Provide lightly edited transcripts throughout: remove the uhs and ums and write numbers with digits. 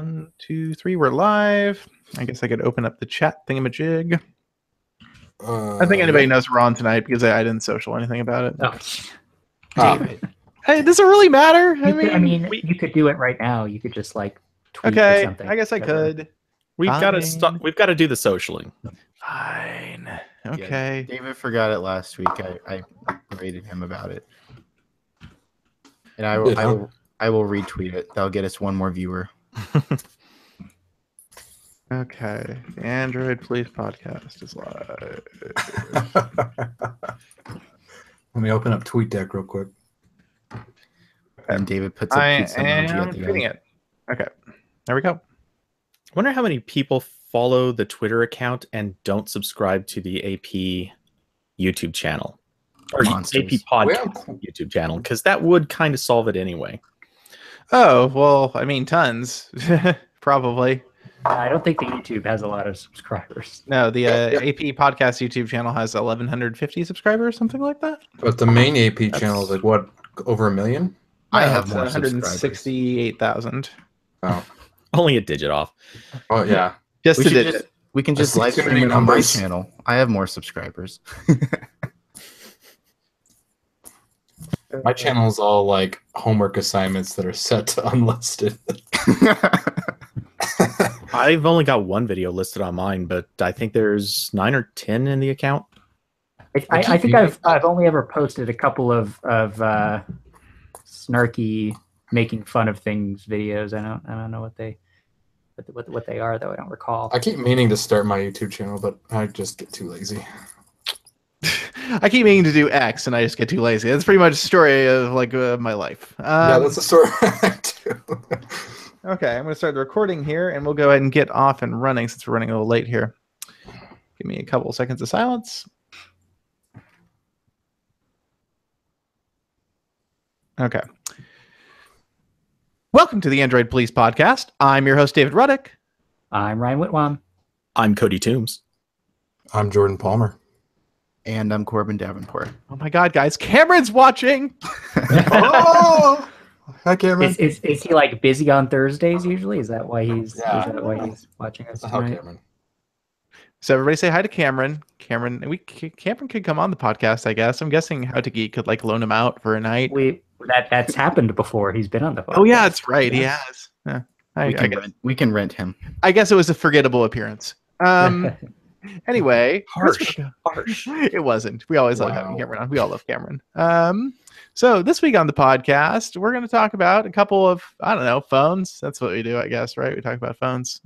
1, 2, 3. We're live. I guess I could open up the chat thingamajig. I think anybody knows we're on tonight because I didn't social anything about it. Oh. Hey, does it really matter? You could do it right now. You could just like tweet okay, or something. I guess I could. We've got to do the socialing. Fine. Okay. Yeah, David forgot it last week. I rated him about it, and I will retweet it. That'll get us one more viewer. Okay, the Android Police podcast is live. Let me open up TweetDeck real quick. And David puts a pizza emoji at the end. It. Okay, there we go. I wonder how many people follow the Twitter account and don't subscribe to the AP YouTube channel or Monsters. AP podcast YouTube channel, because that would kind of solve it anyway. Oh well, I mean, tons, probably. I don't think the YouTube has a lot of subscribers. No, the AP podcast YouTube channel has 1,150 subscribers, something like that. But the main AP channel is like what, over 1 million? I have more 168,000. Oh, Only a digit off. oh yeah. Just a digit. We can just I see live too stream many it on my numbers. channel. I have more subscribers. My channel is all like homework assignments that are set to unlisted. I've only got one video listed on mine, but I think there's 9 or 10 in the account. I think I've only ever posted a couple of snarky making fun of things videos. I don't know what they are, though. I don't recall. I keep meaning to start my YouTube channel, but I just get too lazy. I keep meaning to do X, and I just get too lazy. That's pretty much the story of like my life. Yeah, that's the story too. Okay, I'm going to start the recording here, and we'll go ahead and get off and running since we're running a little late here. Give me a couple seconds of silence. Okay. Welcome to the Android Police Podcast. I'm your host, David Ruddick. I'm Ryan Whitwam. I'm Cody Toombs. I'm Jordan Palmer. And I'm Corbin Davenport. Oh my God, guys. Cameron's watching. Oh! Hi, Cameron. Is he like busy on Thursdays usually? Is that why he's watching us How, tonight? Cameron? So everybody say hi to Cameron. Cameron could come on the podcast, I guess. I'm guessing How to Geek could like loan him out for a night. That's happened before. He's been on the podcast. Oh yeah, that's right. He has. Yeah. We can rent him. I guess it was a forgettable appearance. Anyway, Harsh. It wasn't. We always love having Cameron on. We all love Cameron. So this week on the podcast, we're going to talk about a couple of, I don't know, phones. That's what we do, I guess, right? We talk about phones.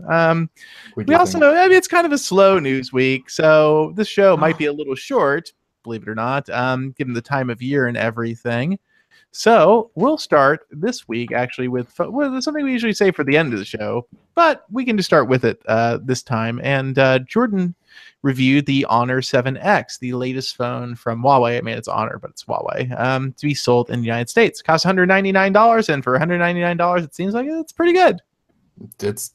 We also know, it's kind of a slow news week, so this show might be a little short, believe it or not, given the time of year and everything. So we'll start this week actually with something we usually say for the end of the show, but we can just start with it this time. And Jordan reviewed the Honor 7X, the latest phone from Huawei. I mean, it's Honor, but it's Huawei, to be sold in the United States. Costs $199, and for $199, it seems like it's pretty good. It's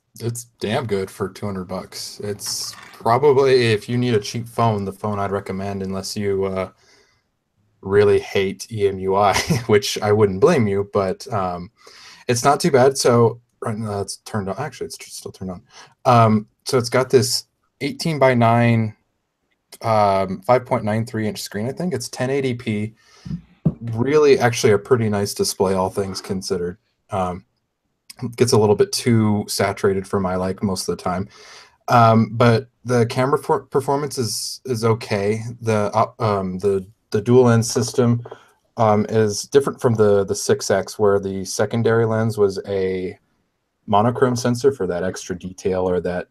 damn good for $200. It's probably, if you need a cheap phone, the phone I'd recommend, unless you really hate EMUI, which I wouldn't blame you, but it's not too bad. So right now it's turned on. Actually, it's still turned on. So it's got this 18:9 5.93 inch screen. I think it's 1080p. Really, actually, a pretty nice display, all things considered. It gets a little bit too saturated for my like most of the time, but the camera performance is okay. The dual lens system is different from the 6X, where the secondary lens was a monochrome sensor for that extra detail or that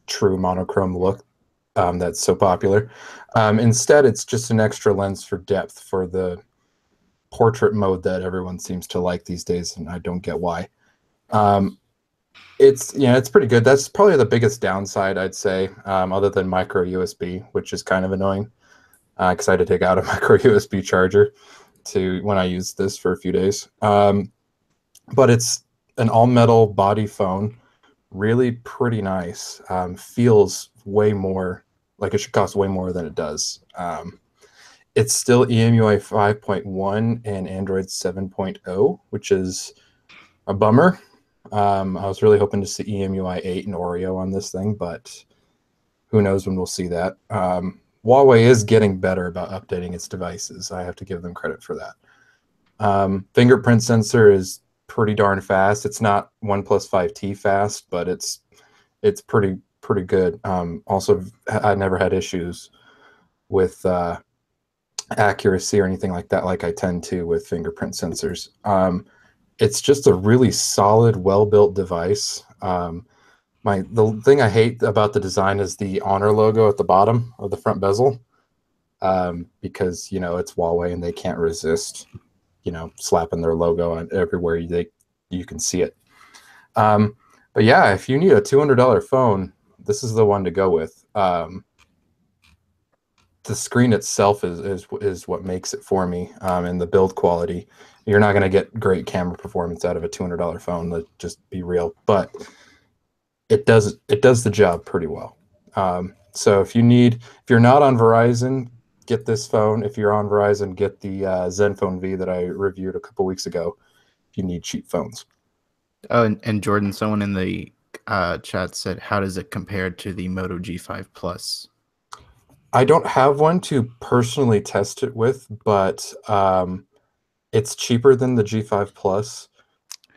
true monochrome look that's so popular. Instead, it's just an extra lens for depth for the portrait mode that everyone seems to like these days, and I don't get why. It's pretty good. That's probably the biggest downside, I'd say, other than micro USB, which is kind of annoying. Because I had to take out a micro USB charger when I used this for a few days. But it's an all-metal body phone, really pretty nice. Feels way more like it should cost way more than it does. It's still EMUI 5.1 and Android 7.0, which is a bummer. I was really hoping to see EMUI 8 and Oreo on this thing, but who knows when we'll see that. Huawei is getting better about updating its devices. I have to give them credit for that. Fingerprint sensor is pretty darn fast. It's not OnePlus 5T fast, but it's pretty good. Also, I never had issues with accuracy or anything like that, like I tend to with fingerprint sensors. It's just a really solid, well-built device. The thing I hate about the design is the Honor logo at the bottom of the front bezel, because it's Huawei and they can't resist, slapping their logo on everywhere you can see it. But yeah, if you need a $200 phone, this is the one to go with. The screen itself is what makes it for me, and the build quality. You're not going to get great camera performance out of a $200 phone. Let's just be real, but it does the job pretty well. So if you're not on Verizon, get this phone. If you're on Verizon, get the Zenfone V that I reviewed a couple weeks ago. If you need cheap phones. Oh, and Jordan, someone in the chat said, how does it compare to the Moto G5 Plus? I don't have one to personally test it with, but it's cheaper than the G5 Plus.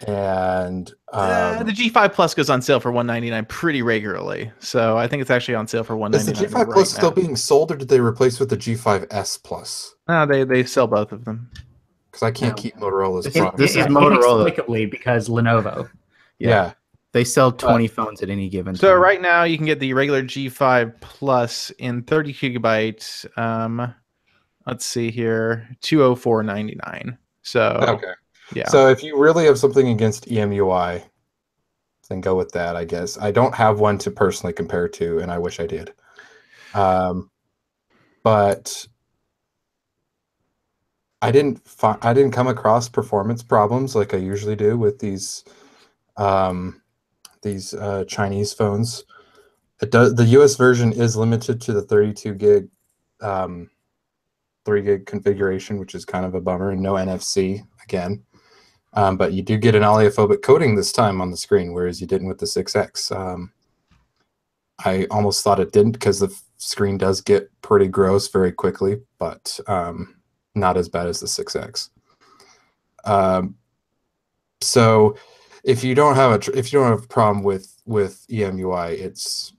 And the G5 Plus goes on sale for $199 pretty regularly. So I think it's actually on sale for $199. Is the G5 Plus still being sold, or did they replace with the G5S Plus? No, they sell both of them. Because I can't keep Motorola's product. This is Motorola. Inexplicably, because Lenovo. Yeah. They sell 20 phones at any given time. So right now you can get the regular G5 Plus in 30 gigabytes. Let's see here, $204.99. So okay. Yeah. So if you really have something against EMUI, then go with that, I guess. I don't have one to personally compare to, and I wish I did. But I didn't come across performance problems like I usually do with these Chinese phones. The US version is limited to the 32 gig 3 gig configuration, which is kind of a bummer, and no NFC again. But you do get an oleophobic coating this time on the screen, whereas you didn't with the 6X. I almost thought it didn't, because the screen does get pretty gross very quickly, but not as bad as the 6X. So if you don't have a problem with EMUI, it's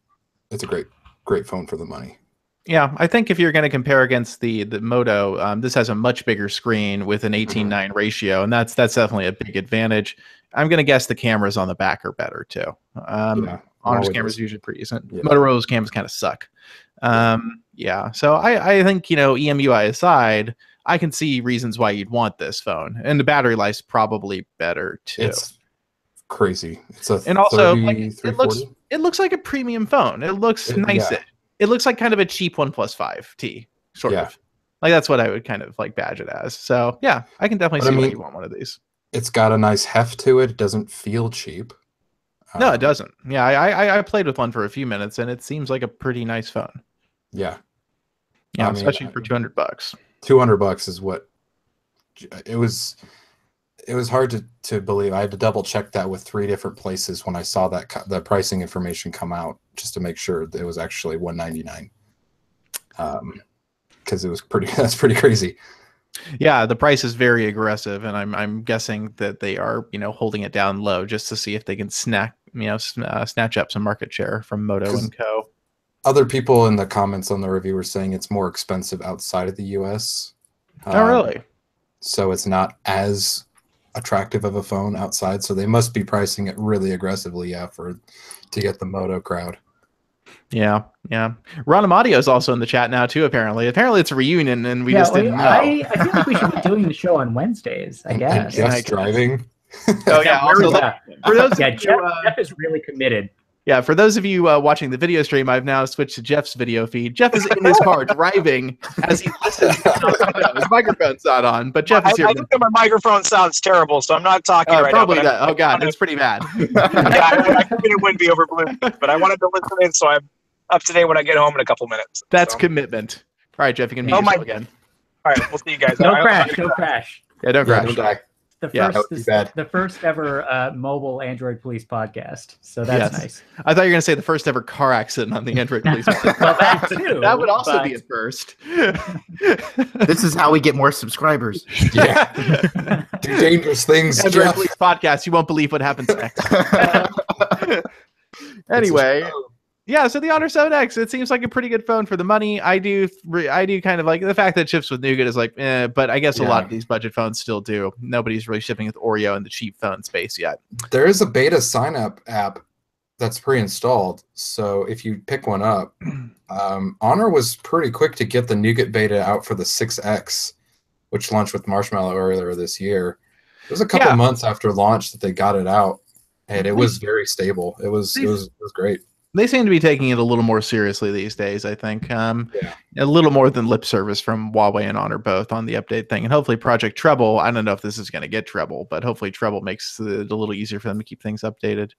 a great phone for the money. Yeah, I think if you're going to compare against the Moto, this has a much bigger screen with an 18:9 ratio, and that's definitely a big advantage. I'm going to guess the cameras on the back are better too. Honor's cameras usually pretty decent. Yeah. Motorola's cameras kind of suck. Yeah, so I think, EMUI aside, I can see reasons why you'd want this phone, and the battery life's probably better too. It's crazy. It's a and also it looks like a premium phone. It looks nice. Yeah. It looks like kind of a cheap OnePlus 5T, sort of. Like that's what I would kind of like badge it as. So yeah, I can definitely see why you want one of these. It's got a nice heft to it. It doesn't feel cheap. No, it doesn't. Yeah, I played with one for a few minutes, and it seems like a pretty nice phone. Yeah. Yeah, especially for $200. $200 is what it was. It was hard to believe. I had to double check that with 3 different places when I saw the pricing information come out, just to make sure that it was actually $199. Because that's pretty crazy. Yeah, the price is very aggressive, and I'm guessing that they are holding it down low just to see if they can snatch up some market share from Moto and Co. Other people in the comments on the review were saying it's more expensive outside of the US. Oh, really? So it's not as attractive of a phone outside, so they must be pricing it really aggressively, to get the Moto crowd. Yeah. Ron Amadio is also in the chat now too. Apparently it's a reunion, and we just didn't know. I feel like we should be doing the show on Wednesdays. I guess. And Jeff's driving. Oh yeah. Also, for those Jeff is really committed. Yeah, for those of you watching the video stream, I've now switched to Jeff's video feed. Jeff is in his car driving as he listens. His microphone's not on, but Jeff is here. I think that my microphone sounds terrible, so I'm not talking right probably now. That. Oh, God, it's pretty bad. I think it wouldn't be over Bluetooth, but I wanted to listen in, so I'm up to date when I get home in a couple minutes. That's commitment. All right, Jeff, you can mute yourself again. All right, we'll see you guys. Don't crash. Yeah, don't crash. Don't die. that would be bad. the first ever mobile Android Police podcast. So that's nice. I thought you were going to say the first ever car accident on the Android Police podcast. Well, that too. That would also be a first. This is how we get more subscribers. Yeah. Do dangerous things. Android Jeff. Police podcast. You won't believe what happens next. Anyway. Yeah, so the Honor 7X, it seems like a pretty good phone for the money. I do kind of like the fact that it ships with Nougat is like, but I guess a lot of these budget phones still do. Nobody's really shipping with Oreo in the cheap phone space yet. There is a beta sign-up app that's pre-installed, so if you pick one up, Honor was pretty quick to get the Nougat beta out for the 6X, which launched with Marshmallow earlier this year. It was a couple months after launch that they got it out, and it was very stable. It was great. They seem to be taking it a little more seriously these days, I think. A little more than lip service from Huawei and Honor both on the update thing. And hopefully Project Treble, I don't know if this is going to get Treble, but hopefully Treble makes it a little easier for them to keep things updated.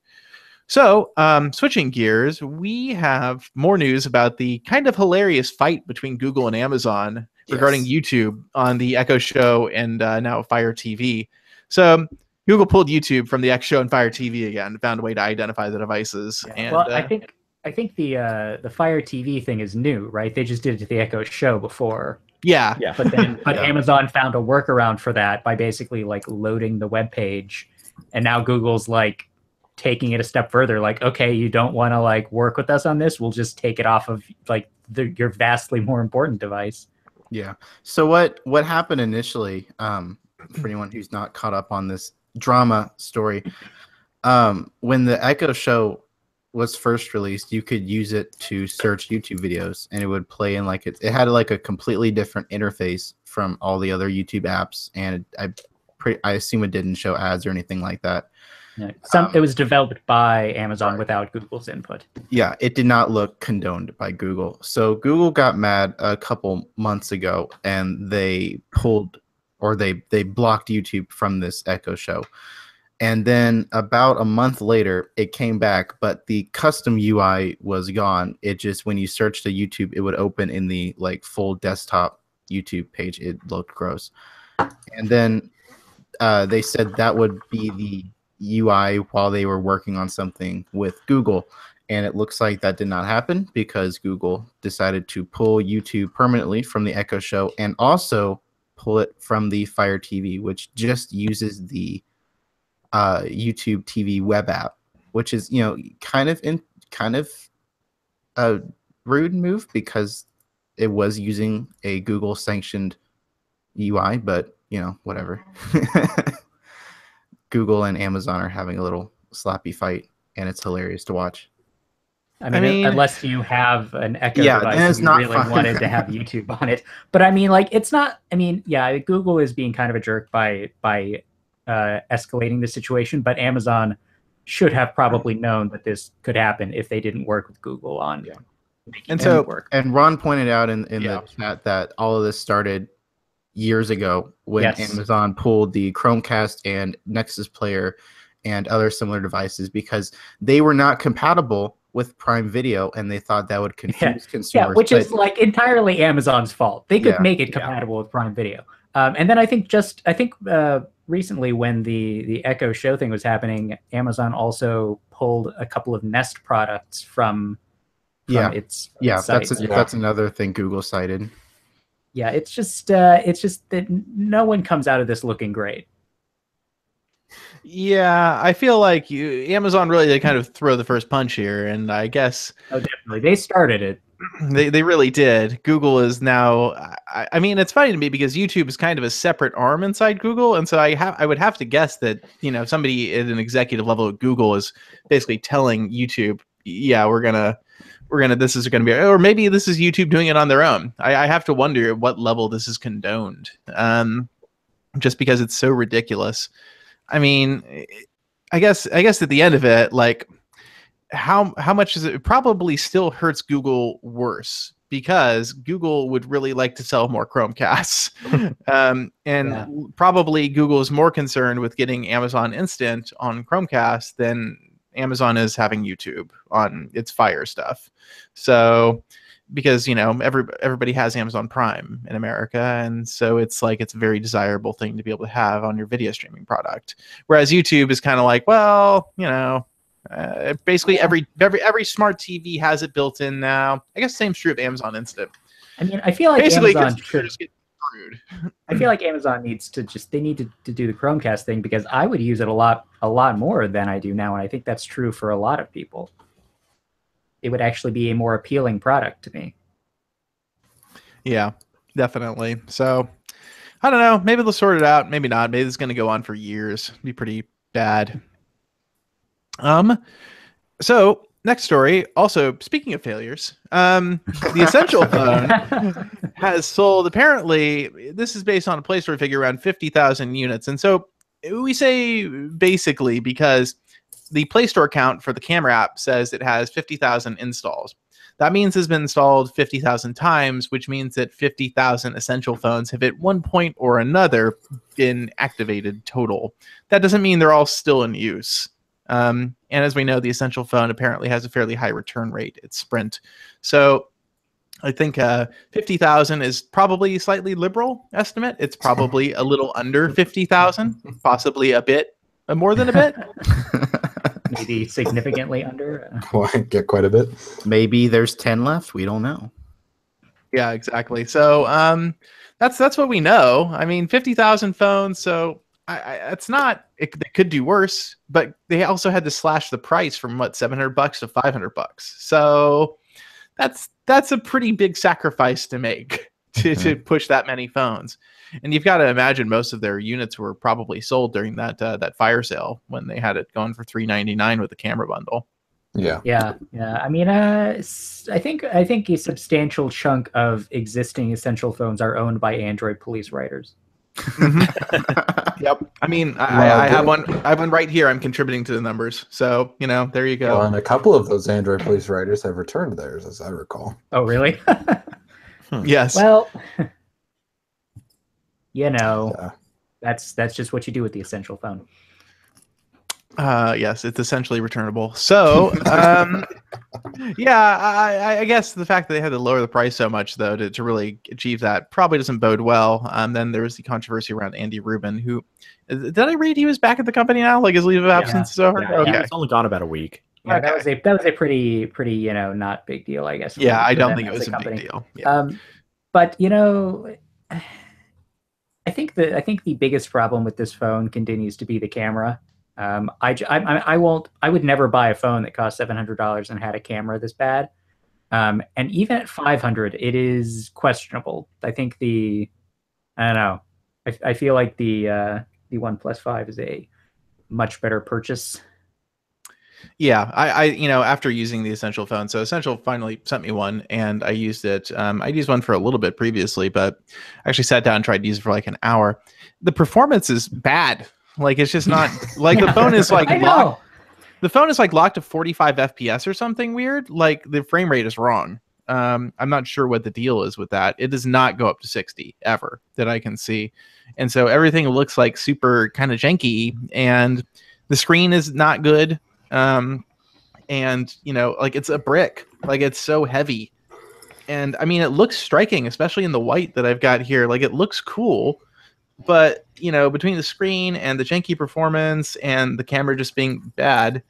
So, switching gears, we have more news about the kind of hilarious fight between Google and Amazon regarding YouTube on the Echo Show and now Fire TV. So, Google pulled YouTube from the X Show and Fire TV again, found a way to identify the devices. Yeah. And, well, I think the Fire TV thing is new, right? They just did it at the Echo Show before. Yeah. But Amazon found a workaround for that by basically like loading the web page, and now Google's like taking it a step further. Like, okay, you don't want to like work with us on this? We'll just take it off of like your vastly more important device. Yeah. So what happened initially? For anyone who's not caught up on this drama story, when the Echo Show was first released, you could use it to search YouTube videos, and it would play in like it had like a completely different interface from all the other YouTube apps, and I assume it didn't show ads or anything like that. Yeah, it was developed by Amazon without Google's input. Yeah, it did not look condoned by Google. So Google got mad a couple months ago, and they pulled or they blocked YouTube from this Echo Show. And then about a month later, it came back, but the custom UI was gone. It just, when you searched the YouTube, it would open in the like full desktop YouTube page. It looked gross. And then they said that would be the UI while they were working on something with Google. And it looks like that did not happen because Google decided to pull YouTube permanently from the Echo Show and also pull it from the Fire TV, which just uses the YouTube TV web app, which is, kind of a rude move because it was using a Google sanctioned UI, but whatever. Google and Amazon are having a little slappy fight, and it's hilarious to watch. I mean, unless you have an Echo device and you really wanted to have YouTube on it. But I mean, like, it's not, Google is being kind of a jerk by escalating the situation, but Amazon should have probably known that this could happen if they didn't work with Google on making it work. And Ron pointed out in the chat that all of this started years ago when Amazon pulled the Chromecast and Nexus Player and other similar devices because they were not compatible with Prime Video, and they thought that would confuse consumers. Yeah, which is like entirely Amazon's fault. They could make it compatible with Prime Video. And then I think recently when the Echo Show thing was happening, Amazon also pulled a couple of Nest products from its site. That's another thing Google cited. Yeah, it's just that no one comes out of this looking great. Yeah, I feel like Amazon really did kind of throw the first punch here, and I guess definitely they started it. They really did. Google is now. I mean, it's funny to me because YouTube is kind of a separate arm inside Google, and so I would have to guess that somebody at an executive level at Google is basically telling YouTube, this is gonna be, or maybe this is YouTube doing it on their own. I have to wonder at what level this is condoned, just because it's so ridiculous. I mean, I guess at the end of it, like, how much is it? Probably still hurts Google worse because Google would really like to sell more Chromecasts, probably Google is more concerned with getting Amazon Instant on Chromecast than Amazon is having YouTube on its Fire stuff. So because everybody has Amazon Prime in America, and so it's like it's a very desirable thing to be able to have on your video streaming product. Whereas YouTube is kind of like, well, basically every smart TV has it built in now. I guess same true of Amazon Instant. I mean, I feel like basically Amazon should just get screwed. I feel like Amazon needs to they need to do the Chromecast thing, because I would use it a lot more than I do now, and I think that's true for a lot of people. It would actually be a more appealing product to me. Yeah, definitely. So I don't know. Maybe they'll sort it out. Maybe not. Maybe it's going to go on for years. It'd be pretty bad. So next story. Also, speaking of failures, the Essential phone has sold. Apparently, this is based on a Play Store figure around 50,000 units, and so we say basically because the Play Store count for the camera app says it has 50,000 installs. That means it's been installed 50,000 times, which means that 50,000 Essential phones have at one point or another been activated total. That doesn't mean they're all still in use. And as we know, the Essential phone apparently has a fairly high return rate. It's Sprint. So I think 50,000 is probably a slightly liberal estimate. It's probably a little under 50,000, possibly a bit more than a bit. Maybe significantly under. Get quite a bit. Maybe there's 10 left. We don't know. Yeah, exactly. So that's what we know. I mean, 50,000 phones. So it's not. It could do worse. But they also had to slash the price from $700 to $500. So that's a pretty big sacrifice to make to push that many phones. And you've got to imagine most of their units were probably sold during that fire sale when they had it going for $399 with the camera bundle. Yeah. I mean, I think a substantial chunk of existing Essential phones are owned by Android police writers. Yep. I mean, I have one. I have one right here. I'm contributing to the numbers. So there you go. Well, and a couple of those Android police writers have returned theirs, as I recall. Oh, really? Yes. Well. That's just what you do with the Essential phone. Yes, it's essentially returnable. So, I guess the fact that they had to lower the price so much, though, to really achieve that probably doesn't bode well. Then there was the controversy around Andy Rubin, who, did I read he was back at the company now? Like his leave of absence is over? Yeah, okay. It's only gone about a week. Yeah, okay. that was a pretty not big deal, I guess. Yeah, I don't think it was a big deal. Yeah. But I think the biggest problem with this phone continues to be the camera. I would never buy a phone that cost $700 and had a camera this bad. And even at $500, it is questionable. I think I don't know. I feel like the OnePlus 5 is a much better purchase. Yeah, I after using the Essential phone, so Essential finally sent me one, and I used it. I'd used one for a little bit previously, but I actually sat down and tried to use it for like an hour. The performance is bad. Like it's just not like the phone is like locked. The phone is like locked to 45 FPS or something weird. Like the frame rate is wrong. I'm not sure what the deal is with that. It does not go up to 60 ever that I can see, and so everything looks like super kind of janky, and the screen is not good. And like it's a brick, like it's so heavy, and I mean it looks striking, especially in the white that I've got here. Like it looks cool, but between the screen and the janky performance and the camera just being bad,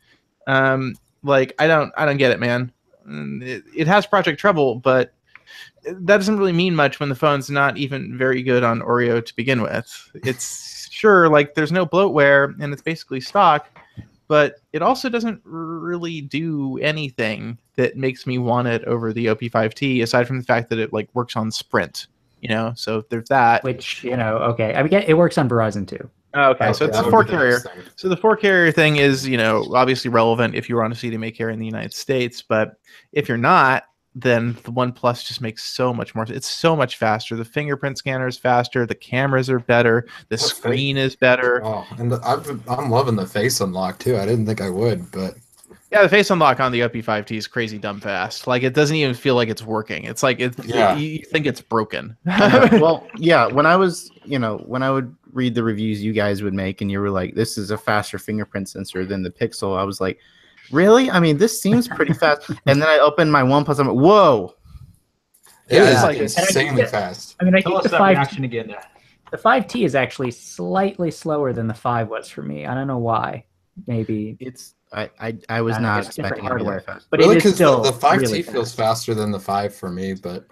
like I don't get it, man. It has Project Treble, but that doesn't really mean much when the phone's not even very good on Oreo to begin with. It's sure like there's no bloatware and it's basically stock, but it also doesn't really do anything that makes me want it over the OP5T, aside from the fact that it like works on Sprint, so there's that. Which, okay. I mean, it works on Verizon too. Okay, so it's a 4-carrier. So the 4-carrier thing is, obviously relevant if you were on a CDMA carrier in the United States, but if you're not, then the OnePlus just makes so much more. It's so much faster. The fingerprint scanner is faster. The cameras are better. The screen is better. Oh, and I'm loving the face unlock too. I didn't think I would, but yeah, the face unlock on the OP5T is crazy dumb fast. Like it doesn't even feel like it's working. It's like you think it's broken. Well, yeah. When I would read the reviews you guys would make, and you were like, "This is a faster fingerprint sensor than the Pixel," I was like, really? I mean, this seems pretty fast. And then I opened my OnePlus. I'm like, whoa, It's like insanely fast. I mean, I Tell think us the that reaction again there. The 5T is actually slightly slower than the 5 was for me. I don't know why. Maybe it's I was not expecting hardware, it fast. but really, it is still the 5T really feels faster than the 5 for me, but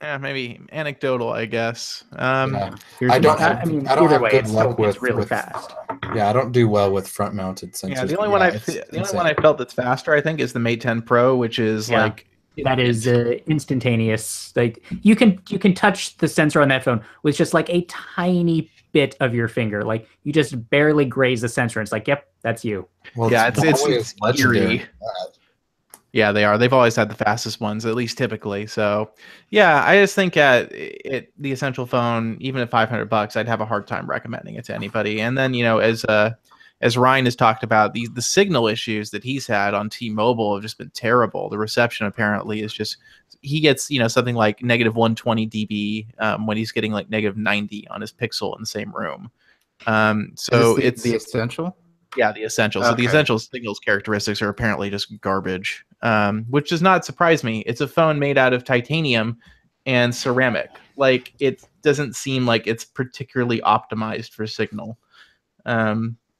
yeah, maybe anecdotal, I guess. Yeah. I don't have good luck with really fast. Yeah, I don't do well with front-mounted sensors. Yeah, the only one I felt that's faster, I think, is the Mate 10 Pro, which is like that is instantaneous. Like you can touch the sensor on that phone with just like a tiny bit of your finger. Like you just barely graze the sensor. And it's like, yep, that's you. Well, yeah, it's legendary. eerie. Yeah, they are. They've always had the fastest ones, at least typically. So, yeah, I just think the Essential phone, even at $500, I'd have a hard time recommending it to anybody. And then, as Ryan has talked about, the signal issues that he's had on T-Mobile have just been terrible. The reception apparently is just, he gets, something like negative 120 dB when he's getting like negative 90 on his Pixel in the same room. So it's the Essential? Yeah, the Essential. So the Essential signals characteristics are apparently just garbage, which does not surprise me. It's a phone made out of titanium and ceramic. Like, it doesn't seem like it's particularly optimized for signal.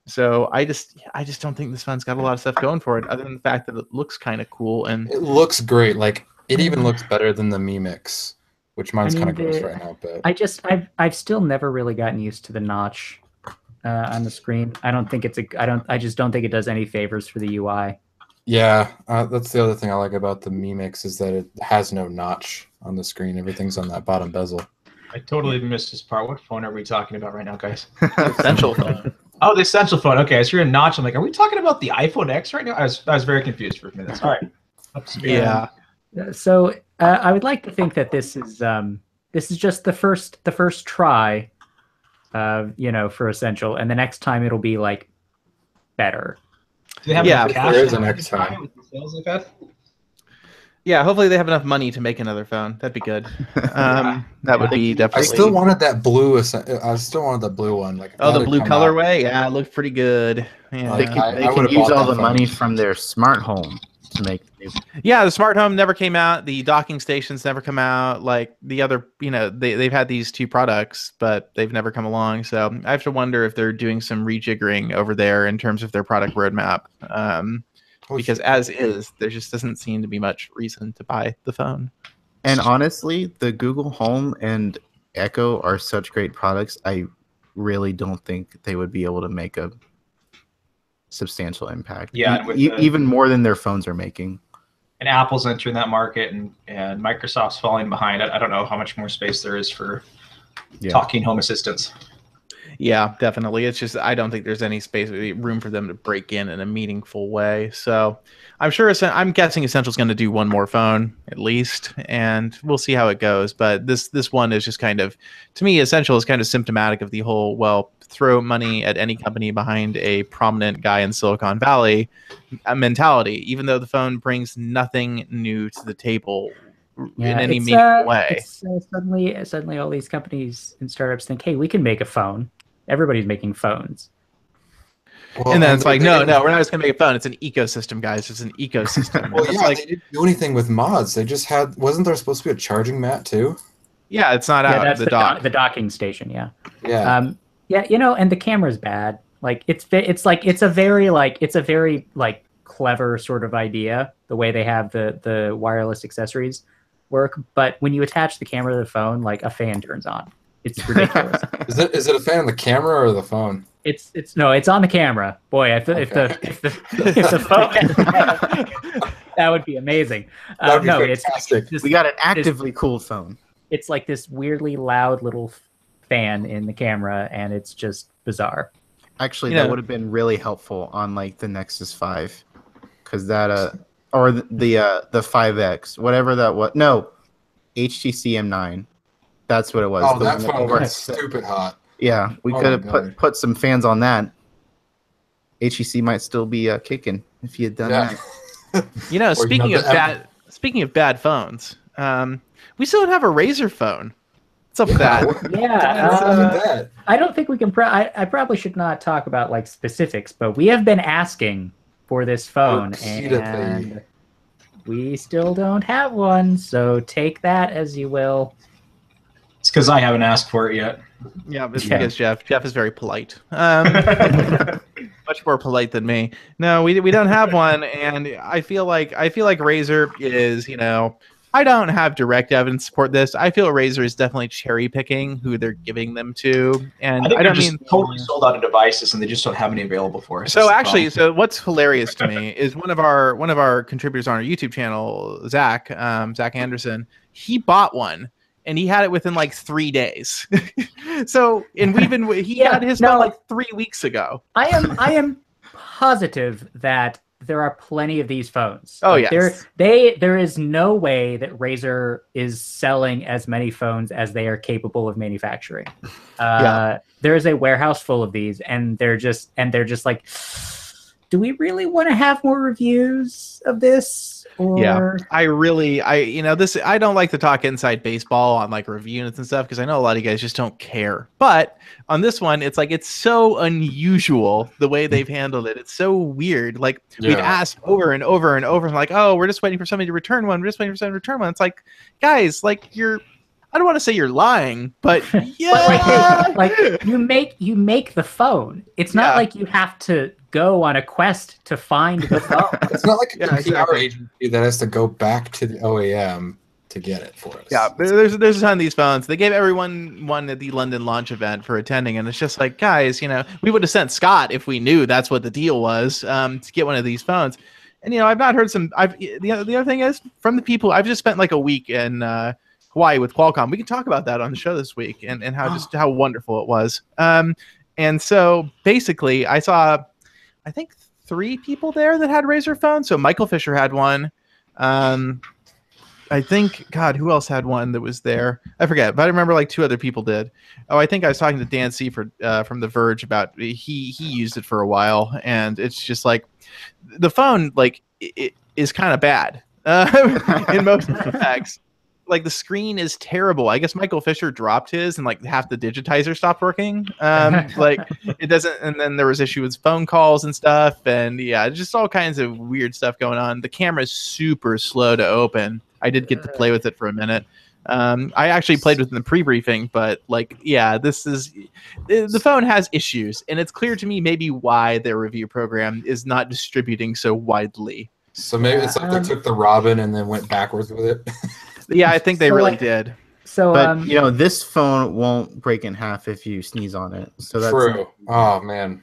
So I just don't think this phone's got a lot of stuff going for it, other than the fact that it looks kind of cool. And it looks great. Like, it even looks better than the Mi Mix, which mine's kind of gross right now. But I've still never really gotten used to the notch on the screen. I just don't think it does any favors for the UI. Yeah, that's the other thing I like about the Mi Mix is that it has no notch on the screen. Everything's on that bottom bezel. I totally missed this part. What phone are we talking about right now, guys? Essential phone. Oh, the Essential phone. Okay, so you're a notch. I'm like, are we talking about the iPhone X right now? I was very confused for a minute. All right. Yeah. So I would like to think that this is just the first try, for Essential, and the next time it'll be like better. Do they have there is a next time. With the sales they've had? Yeah, hopefully they have enough money to make another phone. That'd be good. That would be definitely. I still wanted that blue. I still wanted the blue one. Like, the blue colorway. Yeah, it looked pretty good. Yeah. They can use all the money from their smart home to make the new. Yeah, the smart home never came out. The docking stations never come out. Like the other, they've had these two products, but they've never come along. So I have to wonder if they're doing some rejiggering over there in terms of their product roadmap. Because as is, there just doesn't seem to be much reason to buy the phone. And honestly, the Google Home and Echo are such great products. I really don't think they would be able to make a substantial impact. Yeah, even more than their phones are making. And Apple's entering that market, and Microsoft's falling behind. I don't know how much more space there is for talking home assistants. Yeah, definitely. It's just I don't think there's any room for them to break in a meaningful way. So I'm guessing Essential's going to do one more phone at least, and we'll see how it goes. But this one is just kind of, to me, Essential is kind of symptomatic of the whole throw money at any company behind a prominent guy in Silicon Valley mentality. Even though the phone brings nothing new to the table in any meaningful way. Suddenly, all these companies and startups think, "Hey, we can make a phone." Everybody's making phones. Well, and then it's like, no, we're not just going to make a phone. It's an ecosystem, guys. It's an ecosystem. Well, yeah, they didn't do anything with mods. They just wasn't there supposed to be a charging mat too? Yeah, it's not out. That's the docking station, yeah. Yeah. And the camera's bad. Like it's a very clever sort of idea, the way they have the wireless accessories work. But when you attach the camera to the phone, like a fan turns on. It's ridiculous. Is it a fan on the camera or the phone? It's on the camera. Boy, if the phone, that would be amazing. That'd be fantastic. We got an actively cooled phone. It's like this weirdly loud little fan in the camera, and it's just bizarre. Actually, that would have been really helpful on like the Nexus 5, because that or the 5X, whatever that was. No, HTC M9. That's what it was. Oh, that phone was stupid hot. Yeah, we could have put some fans on that. HTC might still be kicking if you had done that. Speaking of bad phones, we still don't have a Razer phone. What's up with that? Yeah, I don't think we can. I probably should not talk about like specifics, but we have been asking for this phone, and we still don't have one, so take that as you will. It's because I haven't asked for it yet. Yeah, it's because Jeff is very polite. Much more polite than me. No, we don't have one, and I feel like Razer is, I don't have direct evidence to support this. I feel Razer is definitely cherry picking who they're giving them to, and I don't mean totally sold out of devices, and they just don't have any available for us. So actually, what's hilarious to me is one of our contributors on our YouTube channel, Zach Anderson. He bought one. And he had it within like 3 days. So, and he got his phone like 3 weeks ago. I am positive that there are plenty of these phones. Oh, yes. There is no way that Razer is selling as many phones as they are capable of manufacturing. There is a warehouse full of these, and they're just like, do we really want to have more reviews of this? Or... I don't like to talk inside baseball on like review units and stuff because I know a lot of you guys just don't care. But on this one, it's like it's so unusual the way they've handled it. It's so weird. Like we've asked over and over and over, and like, oh, we're just waiting for somebody to return one. We're just waiting for somebody to return one. It's like, guys, like I don't want to say you're lying, but yeah, but like you make the phone. It's not like you have to go on a quest to find the phone. It's not like a PR agency that has to go back to the OEM to get it for us. Yeah, there's a ton of these phones. They gave everyone one at the London launch event for attending, and it's just like, guys, we would have sent Scott if we knew that's what the deal was to get one of these phones. And I've not heard some. The other thing is from the people I've just spent like a week in Hawaii with Qualcomm. We can talk about that on the show this week and how wonderful it was. And so basically, I saw, I think 3 people there that had Razer phones. So Michael Fisher had one. I think, God, who else had one that was there? I forget, but I remember like 2 other people did. Oh, I think I was talking to Dan Seifert from The Verge about he used it for a while, and it's just like the phone like it is kind of bad in most respects. Like the screen is terrible. I guess Michael Fisher dropped his and like half the digitizer stopped working. Like it doesn't. And then there was issues with phone calls and stuff. And just all kinds of weird stuff going on. The camera is super slow to open. I did get to play with it for a minute. I actually played with it in the pre-briefing, but like, the phone has issues, and it's clear to me maybe why their review program is not distributing so widely. So maybe it's like they took the Robin and then went backwards with it. Yeah, I think they really did. So, but this phone won't break in half if you sneeze on it. So that's true. Oh man.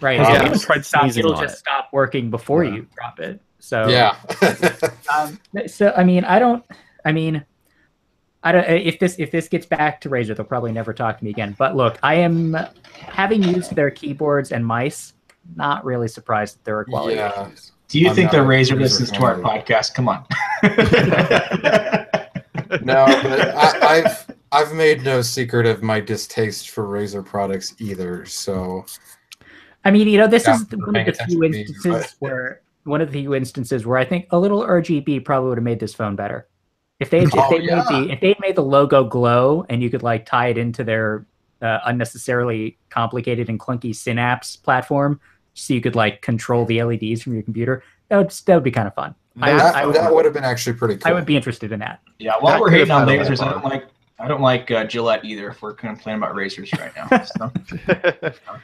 Right. It'll just stop working before you drop it. So yeah. So I mean, I don't. If this gets back to Razer, they'll probably never talk to me again. But look, I am having used their keyboards and mice. Not really surprised that there are quality issues. Do you think the Razer listens to our podcast? Come on. No, but I've made no secret of my distaste for Razer products either. So, I mean, this is one of the few instances where I think a little RGB probably would have made this phone better. If they made the logo glow and you could like tie it into their unnecessarily complicated and clunky Synapse platform, so you could like control the LEDs from your computer, that would be kind of fun. That would have been actually pretty cool. I would be interested in that. Yeah, while we're hating on lasers, I don't like Gillette either. If we're complaining about razors right now.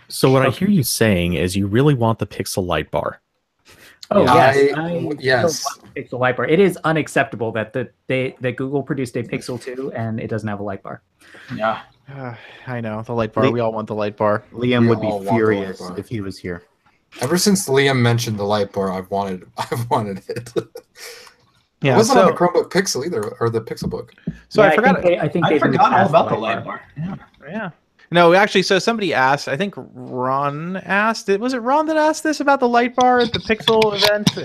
So what I hear you saying is you really want the Pixel light bar. Oh yes, Pixel light bar. It is unacceptable that that Google produced a Pixel 2 and it doesn't have a light bar. Yeah, I know the light bar. We all want the light bar. Liam would be furious if he was here. Ever since Liam mentioned the light bar, I've wanted it. Yeah, it wasn't on the Chromebook Pixel either, or the Pixelbook. So I forgot. I forgot all about the light bar. Yeah. No, actually, so somebody asked. I think Ron asked. Was it Ron that asked this about the light bar at the Pixel event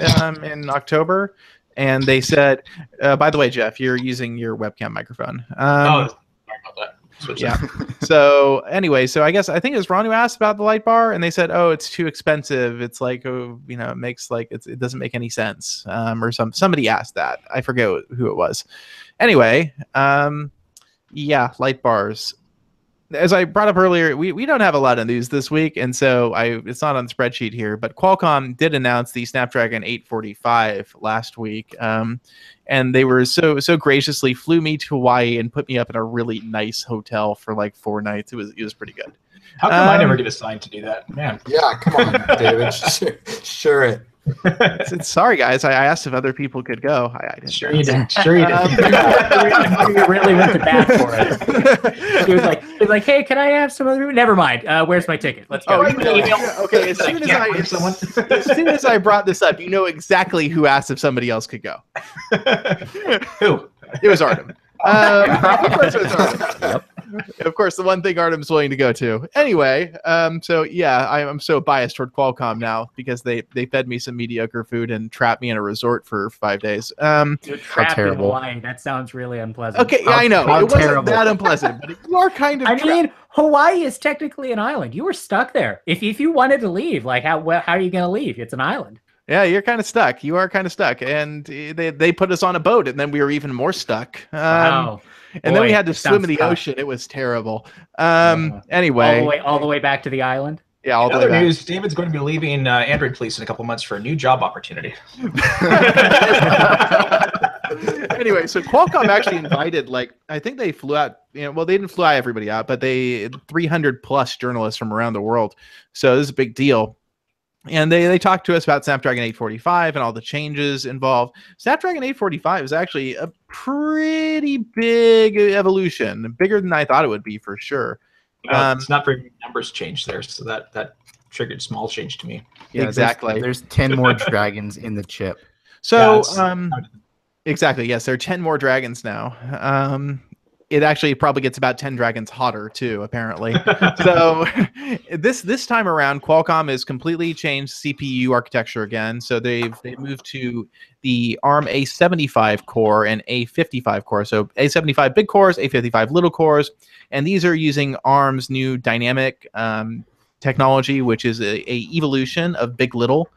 in October? And they said, "By the way, Jeff, you're using your webcam microphone." Sorry about that. Yeah. So anyway, I think it was Ron who asked about the light bar, and they said, "Oh, it's too expensive. It's like, it makes like it doesn't make any sense." Or somebody asked that. I forget who it was. Anyway, light bars. as I brought up earlier, we don't have a lot of news this week, and so it's not on the spreadsheet here. But Qualcomm did announce the Snapdragon 845 last week, and they were so graciously flew me to Hawaii and put me up in a really nice hotel for like 4 nights. It was pretty good. How come I never get assigned to do that, man? Yeah, come on, David. Sure it. Sorry, guys. I asked if other people could go. I didn't. Sure you did. Sure you did. You really went to bat for it. He was like, "Hey, can I have some other? Never mind. Where's my ticket? Let's go." Okay. As soon as I brought this up, you know exactly who asked if somebody else could go. Who? It was Artem. Of course, it was Artem. Yep. Of course, the one thing Artem's willing to go to. Anyway, so yeah, I'm so biased toward Qualcomm now because they fed me some mediocre food and trapped me in a resort for 5 days. You're trapped in Hawaii. That sounds really unpleasant. Okay, yeah, I know. It wasn't that unpleasant, but you are kind of. I mean, Hawaii is technically an island. You were stuck there. If you wanted to leave, like how are you going to leave? It's an island. Yeah, you're kind of stuck. You are kind of stuck, and they put us on a boat, and then we were even more stuck. Wow. And then we had to swim in the ocean. It was terrible. Anyway, all the way back to the island. Yeah, all the way back. News: David's going to be leaving Android Police in a couple months for a new job opportunity. Anyway, so Qualcomm actually invited, I think they flew out. Well, they didn't fly everybody out, but 300 plus journalists from around the world. So this is a big deal. And they talked to us about Snapdragon 845 and all the changes involved. Snapdragon 845 is actually a pretty big evolution, bigger than I thought it would be for sure. It's not very many numbers changed there, so that triggered small change to me. Yeah, exactly. There's 10 more dragons in the chip. So exactly, yes, there are 10 more dragons now. It actually probably gets about 10 dragons hotter too, apparently. So this time around, Qualcomm has completely changed CPU architecture again. So they've moved to the ARM A75 core and A55 core. So A75 big cores, A55 little cores, and these are using ARM's new dynamic technology, which is a evolution of big little.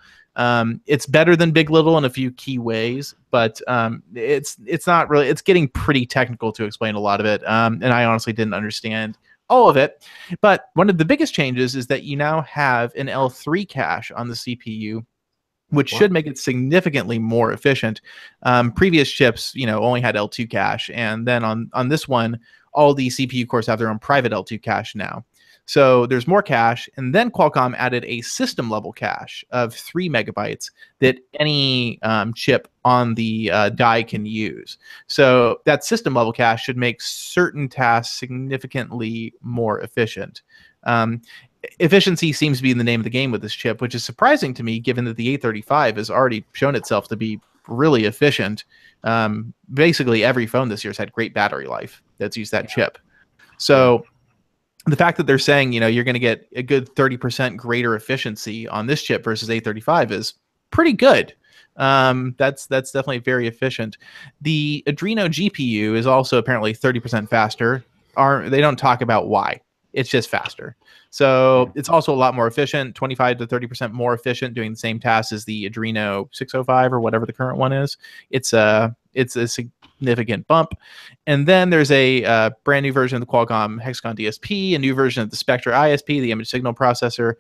It's better than Big Little in a few key ways, but it's not really. It's getting pretty technical to explain a lot of it, and I honestly didn't understand all of it. But one of the biggest changes is that you now have an L3 cache on the CPU, which should make it significantly more efficient. Previous chips, only had L2 cache, and then on this one, all the CPU cores have their own private L2 cache now. So there's more cache, and then Qualcomm added a system-level cache of 3 megabytes that any chip on the die can use. So that system-level cache should make certain tasks significantly more efficient. Efficiency seems to be the name of the game with this chip, which is surprising to me, given that the 835 has already shown itself to be really efficient. Basically, every phone this year has had great battery life that's used that chip. So the fact that they're saying, you're going to get a good 30% greater efficiency on this chip versus 835 is pretty good. That's definitely very efficient. The Adreno GPU is also apparently 30% faster. They don't talk about why. It's just faster. So it's also a lot more efficient, 25 to 30% more efficient, doing the same tasks as the Adreno 605 or whatever the current one is. It's a significant bump. And then there's a brand new version of the Qualcomm Hexagon DSP, a new version of the Spectra ISP, the image signal processor.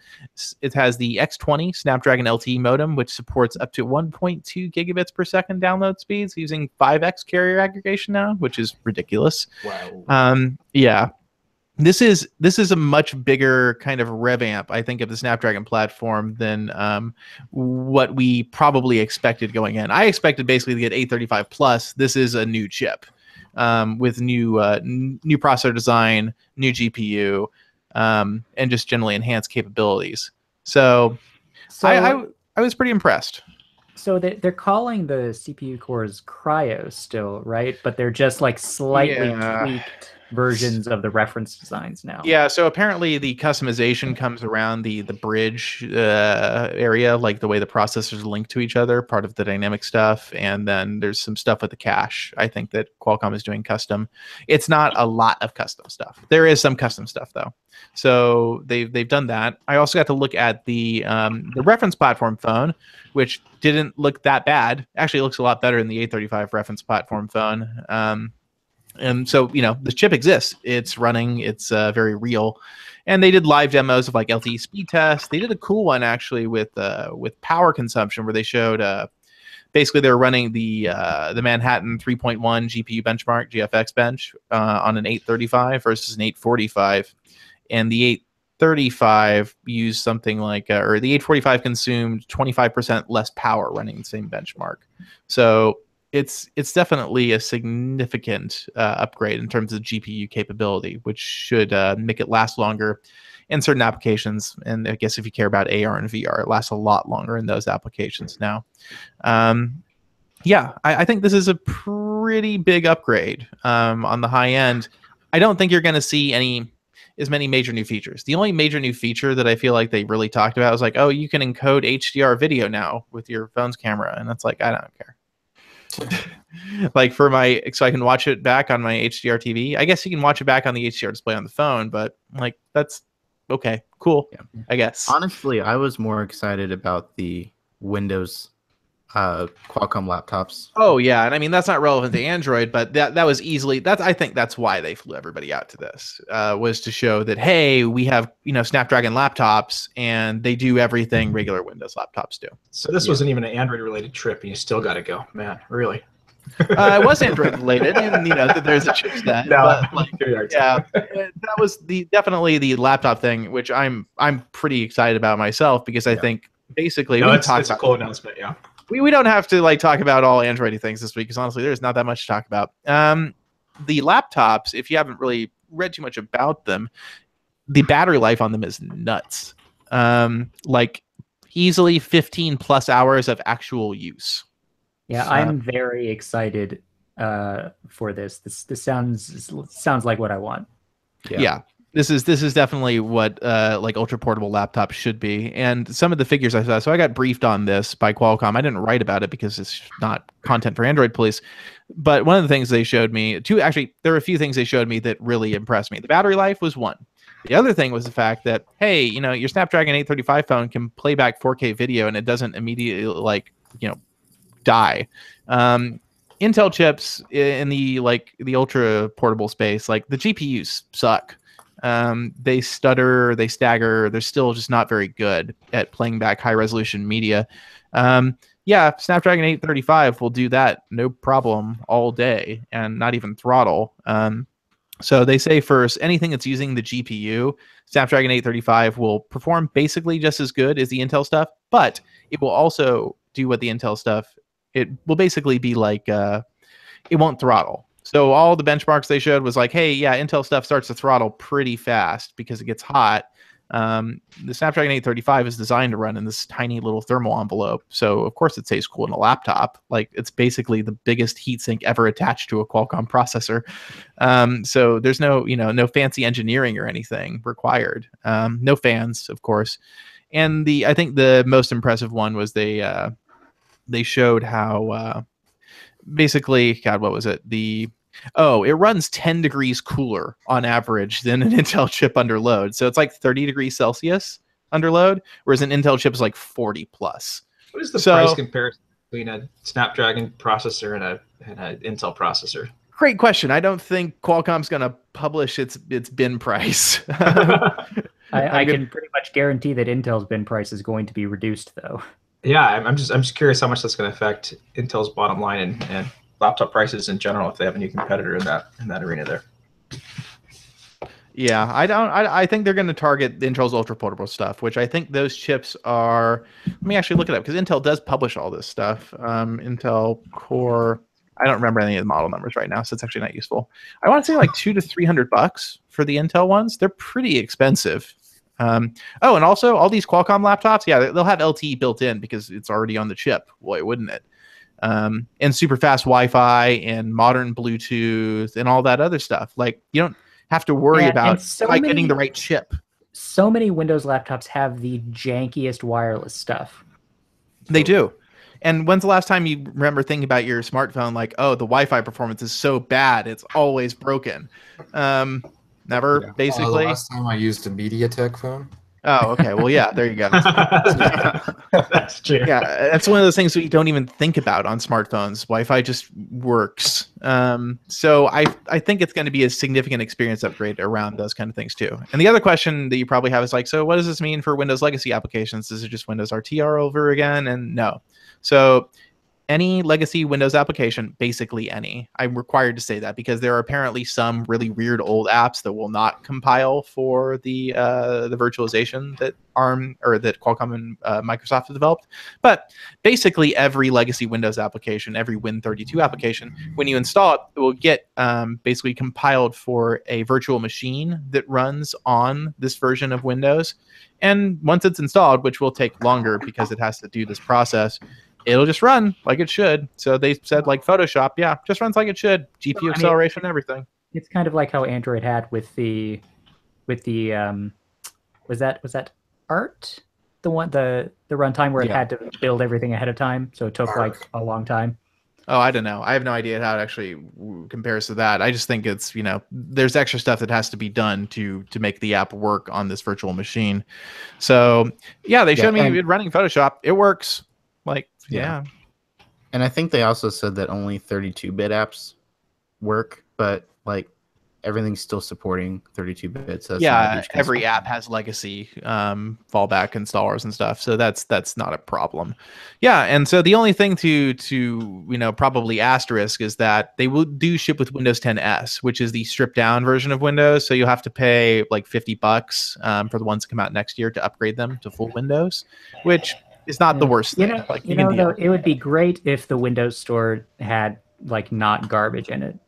It has the X20 Snapdragon LTE modem, which supports up to 1.2 gigabits per second download speeds using 5x carrier aggregation now, which is ridiculous. Wow. Yeah. This is a much bigger kind of revamp, I think, of the Snapdragon platform than what we probably expected going in. I expected basically to get 835 plus. This is a new chip with new processor design, new GPU, and just generally enhanced capabilities. So I was pretty impressed. So they're calling the CPU cores Cryo still, right? But they're just like slightly tweaked versions of the reference designs now. Yeah, so apparently the customization comes around the bridge area, like the way the processors link to each other, part of the dynamic stuff, and then there's some stuff with the cache. I think that Qualcomm is doing custom. It's not a lot of custom stuff. There is some custom stuff though. So they've done that. I also got to look at the reference platform phone, which didn't look that bad. Actually, it looks a lot better than the 835 reference platform phone. And so, the chip exists. It's running. It's very real. And they did live demos of like LTE speed tests. They did a cool one actually with power consumption where they showed basically they were running the Manhattan 3.1 GPU benchmark GFX bench on an 835 versus an 845, and the 835 used something like or the 845 consumed 25% less power running the same benchmark. So it's definitely a significant upgrade in terms of GPU capability, which should make it last longer in certain applications. And I guess if you care about AR and VR, it lasts a lot longer in those applications now. I think this is a pretty big upgrade on the high end. I don't think you're going to see as many major new features. The only major new feature that I feel like they really talked about was like, oh, you can encode HDR video now with your phone's camera. And that's like, I don't care. Like so I can watch it back on my HDR TV. I guess you can watch it back on the HDR display on the phone, but like that's okay, cool. Yeah. I guess. Honestly, I was more excited about the Windows Qualcomm laptops. Oh yeah, and I mean that's not relevant to Android, but that was easily I think that's why they flew everybody out to this was to show that hey, we have Snapdragon laptops and they do everything regular Windows laptops do. So this wasn't even an Android related trip, and you still got to go, man. Really? It was Android related, and there's a chipset. No, but, yeah, that was definitely the laptop thing, which I'm pretty excited about myself because I think basically it's a cool announcement. Yeah. We don't have to talk about all Android things this week because honestly, there's not that much to talk about. The laptops, if you haven't really read too much about them, the battery life on them is nuts. Like easily 15 plus hours of actual use. Yeah, I'm very excited for this. This sounds like what I want. Yeah. This is definitely what like ultra portable laptops should be. And some of the figures I saw, so I got briefed on this by Qualcomm. I didn't write about it because it's not content for Android Police. But one of the things they showed me, there were a few things they showed me that really impressed me. The battery life was one. The other thing was the fact that, hey, your Snapdragon 835 phone can play back 4K video and it doesn't immediately die. Intel chips in the ultra portable space, like the GPUs suck. They stutter, they stagger, they're still just not very good at playing back high resolution media. Snapdragon 835 will do that no problem all day and not even throttle. So they say first, anything that's using the GPU, Snapdragon 835 will perform basically just as good as the Intel stuff, but it will also do what the Intel stuff, it will basically be like, it won't throttle. So all the benchmarks they showed was like, hey, yeah, Intel stuff starts to throttle pretty fast because it gets hot. The Snapdragon 835 is designed to run in this tiny little thermal envelope. So of course it stays cool in a laptop. Like it's basically the biggest heatsink ever attached to a Qualcomm processor. So there's no fancy engineering or anything required. No fans, of course. And I think the most impressive one was they showed how basically, God, what was it? It runs 10 degrees cooler on average than an Intel chip under load. So it's like 30 degrees Celsius under load, whereas an Intel chip is like 40 plus. What is the price comparison between a Snapdragon processor and an Intel processor? Great question. I don't think Qualcomm's going to publish its bin price. I can pretty much guarantee that Intel's bin price is going to be reduced, though. Yeah, I'm just curious how much that's going to affect Intel's bottom line and laptop prices in general if they have a new competitor in that arena there. Yeah, I think they're going to target Intel's ultra portable stuff, which I think those chips are. Let me actually look it up because Intel does publish all this stuff. Intel Core. I don't remember any of the model numbers right now, so it's actually not useful. I want to say like $200 to $300 for the Intel ones. They're pretty expensive. And also all these Qualcomm laptops, yeah, they'll have LTE built in because it's already on the chip. Why wouldn't it? And super fast Wi-Fi and modern Bluetooth and all that other stuff. Like you don't have to worry about getting the right chip. So many Windows laptops have the jankiest wireless stuff. They do. And when's the last time you remember thinking about your smartphone like, oh, the Wi-Fi performance is so bad, it's always broken? Never, basically. The last time I used a MediaTek phone. Oh, okay. Well, yeah, there you go. That's true. Yeah, that's one of those things we don't even think about on smartphones. Wi-Fi just works. So I think it's going to be a significant experience upgrade around those kind of things too. And the other question that you probably have is like, so what does this mean for Windows legacy applications? Is it just Windows RT over again? And no. So any legacy Windows application, basically any. I'm required to say that because there are apparently some really weird old apps that will not compile for the virtualization that ARM or that Qualcomm and Microsoft have developed. But basically every legacy Windows application, every Win32 application, when you install it, it will get basically compiled for a virtual machine that runs on this version of Windows. And once it's installed, which will take longer because it has to do this process, it'll just run like it should. So they said like Photoshop, yeah, just runs like it should. GPU acceleration, everything. It's kind of like how Android had with the was that Art? The runtime where it had to build everything ahead of time, so it took like a long time. Oh, I don't know. I have no idea how it actually compares to that. I just think it's, there's extra stuff that has to be done to make the app work on this virtual machine. So yeah, they showed me it running Photoshop. It works. Like, yeah. And I think they also said that only 32-bit apps work, but like everything's still supporting 32-bit. So every app has legacy fallback installers and stuff. So that's not a problem. Yeah, and so the only thing to probably asterisk is that they will do ship with Windows 10s, which is the stripped down version of Windows. So you'll have to pay like $50 for the ones that come out next year to upgrade them to full Windows, which is not the worst thing. Though, it would be great if the Windows Store had like not garbage in it.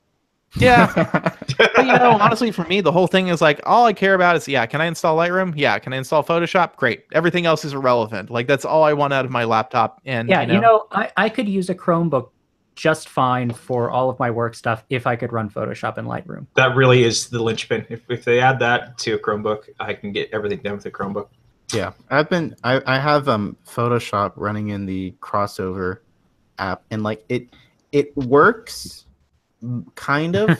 Yeah. But, honestly, for me, the whole thing is like, all I care about is, can I install Lightroom? Yeah. Can I install Photoshop? Great. Everything else is irrelevant. Like, that's all I want out of my laptop. And I could use a Chromebook just fine for all of my work stuff if I could run Photoshop and Lightroom. That really is the linchpin. If they add that to a Chromebook, I can get everything done with a Chromebook. Yeah, I have Photoshop running in the Crossover app, and like it works kind of.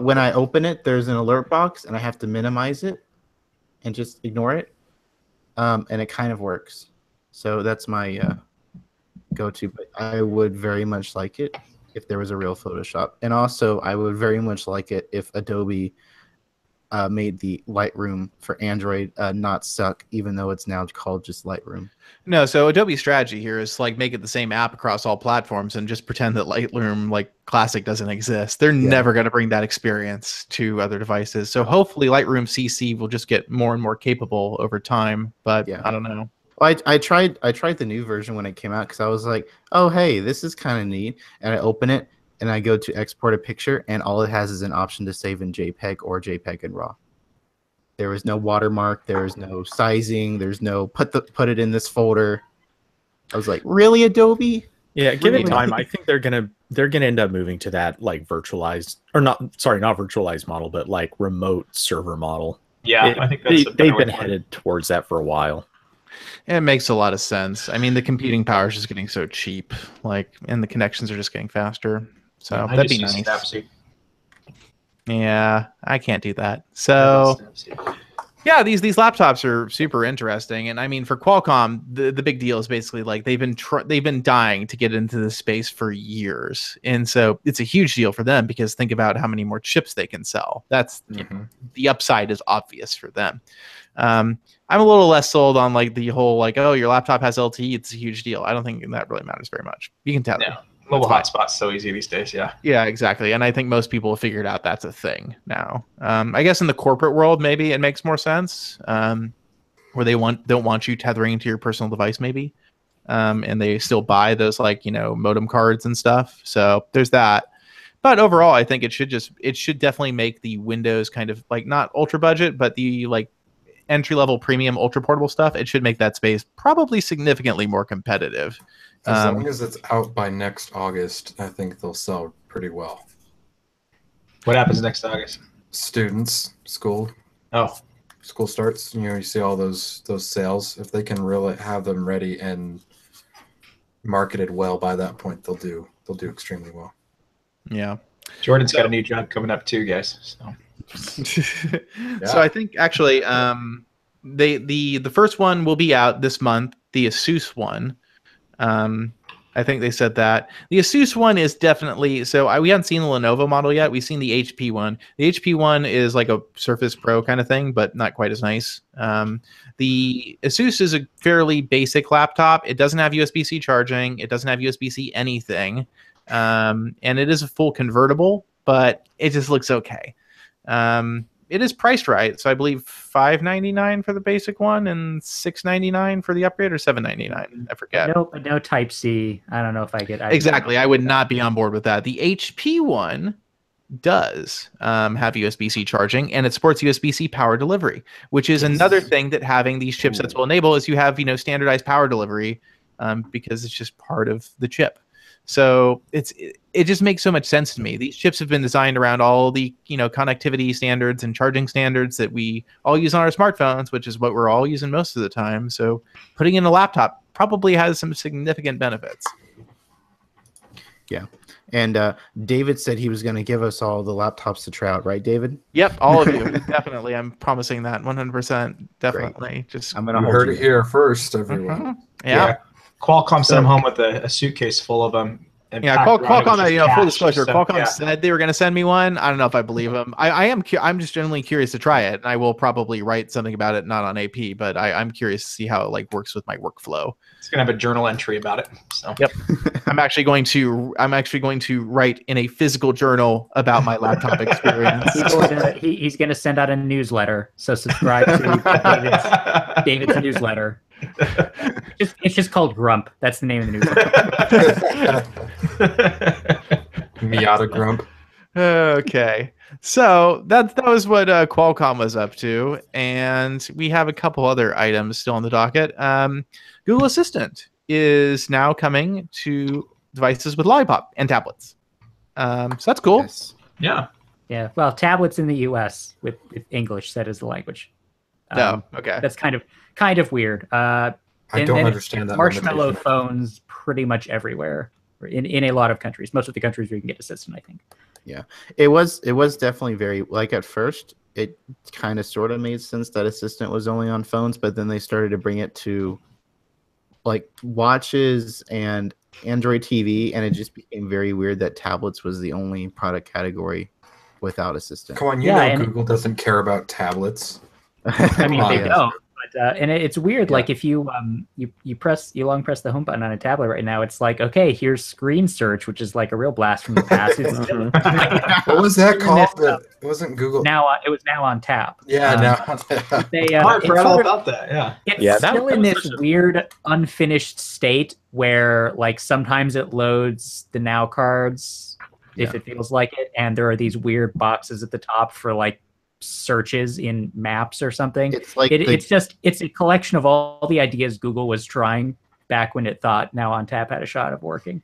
When I open it, there's an alert box, and I have to minimize it and just ignore it, and it kind of works. So that's my go-to. But I would very much like it if there was a real Photoshop, and also I would very much like it if Adobe made the Lightroom for Android not suck, even though it's now called just Lightroom. No, so Adobe's strategy here is like make it the same app across all platforms and just pretend that Lightroom like Classic doesn't exist. They're never going to bring that experience to other devices. So hopefully Lightroom CC will just get more and more capable over time. But I don't know. Well, I tried the new version when it came out because I was like, oh hey, this is kind of neat, and I open it. And I go to export a picture, and all it has is an option to save in JPEG or JPEG in RAW. There was no watermark. There is no sizing. There's no put it in this folder. I was like, really, Adobe? Yeah, give it time. I think they're gonna end up moving to that like virtualized not virtualized model, but like remote server model. Yeah, I think they've been headed towards that for a while. It makes a lot of sense. I mean, the computing power is just getting so cheap, and the connections are just getting faster. So that'd be nice. Yeah, I can't do that. So yeah, these laptops are super interesting, and I mean for Qualcomm, the big deal is basically like they've been dying to get into this space for years, and so it's a huge deal for them because think about how many more chips they can sell. That's the upside is obvious for them. I'm a little less sold on like the whole like, oh, your laptop has LTE, it's a huge deal. I don't think that really matters very much. You can tell. Yeah. Mobile hotspot's so easy these days, yeah. Yeah, exactly. And I think most people have figured out that's a thing now. I guess in the corporate world, maybe it makes more sense, where they don't want you tethering to your personal device, maybe, and they still buy those modem cards and stuff. So there's that. But overall, I think it should definitely make the Windows kind of like not ultra budget, but the like entry-level premium ultra portable stuff. It should make that space probably significantly more competitive. As long as it's out by next August, I think they'll sell pretty well. What happens next August? School. Oh, school starts. You see all those sales. If they can really have them ready and marketed well by that point, they'll do extremely well. Yeah. Jordan's got a new job coming up too, guys. So. So I think actually the first one will be out this month. The Asus one. I think they said that. The Asus one is definitely... So we haven't seen the Lenovo model yet. We've seen the HP one. The HP one is like a Surface Pro kind of thing, but not quite as nice. The Asus is a fairly basic laptop. It doesn't have USB-C charging. It doesn't have USB-C anything. And it is a full convertible, but it just looks okay. It is priced right, so I believe $599 for the basic one and $699 for the upgrade, or $799. I forget. No Type C. I don't know if I get exactly. I would not be on board with that. The HP one does have USB-C charging, and it supports USB-C power delivery, which is another thing that having these chipsets will enable. Is you have standardized power delivery because it's just part of the chip. So it just makes so much sense to me. These chips have been designed around all the connectivity standards and charging standards that we all use on our smartphones, which is what we're all using most of the time. So putting in a laptop probably has some significant benefits. Yeah. And David said he was going to give us all the laptops to try out, right, David? Yep, all of you. Definitely. I'm promising that 100%. Definitely. Great. I'm going to heard it here first, everyone. Yeah. Qualcomm sent them home with a suitcase full of them. Qualcomm. Full disclosure, Qualcomm said they were going to send me one. I don't know if I believe them. I'm just genuinely curious to try it, and I will probably write something about it, not on AP, but I'm curious to see how it works with my workflow. It's going to have a journal entry about it. So. Yep. I'm actually going to write in a physical journal about my laptop experience. He's going to send out a newsletter. So subscribe to David's newsletter. It's just called Grump. That's the name of the newsletter. Miata Grump. Okay, so that was what Qualcomm was up to, and we have a couple other items still on the docket. Google Assistant is now coming to devices with Lollipop and tablets. So that's cool. Yes. Yeah. Yeah. Well, tablets in the U.S. with English set as the language. Okay. That's kind of weird. I don't understand that. Marshmallow phones pretty much everywhere in a lot of countries. Most of the countries where you can get Assistant, I think. Yeah, it was definitely very, at first it kind of sort of made sense that Assistant was only on phones, but then they started to bring it to watches and Android TV, and it just became very weird that tablets was the only product category without Assistant. Come on, Google doesn't care about tablets. I mean, they don't. But, and it's weird. Yeah. If you long press the home button on a tablet right now, it's like, okay, here's screen search, which is like a real blast from the past. What was that called? It wasn't Google. It was now on tap. Yeah, now on tap. I forgot all about that. Yeah, it's still in this weird unfinished state where sometimes it loads the Now cards if it feels like it, and there are these weird boxes at the top for searches in maps or something. It's a collection of all the ideas Google was trying back when it thought Now on Tap had a shot of working.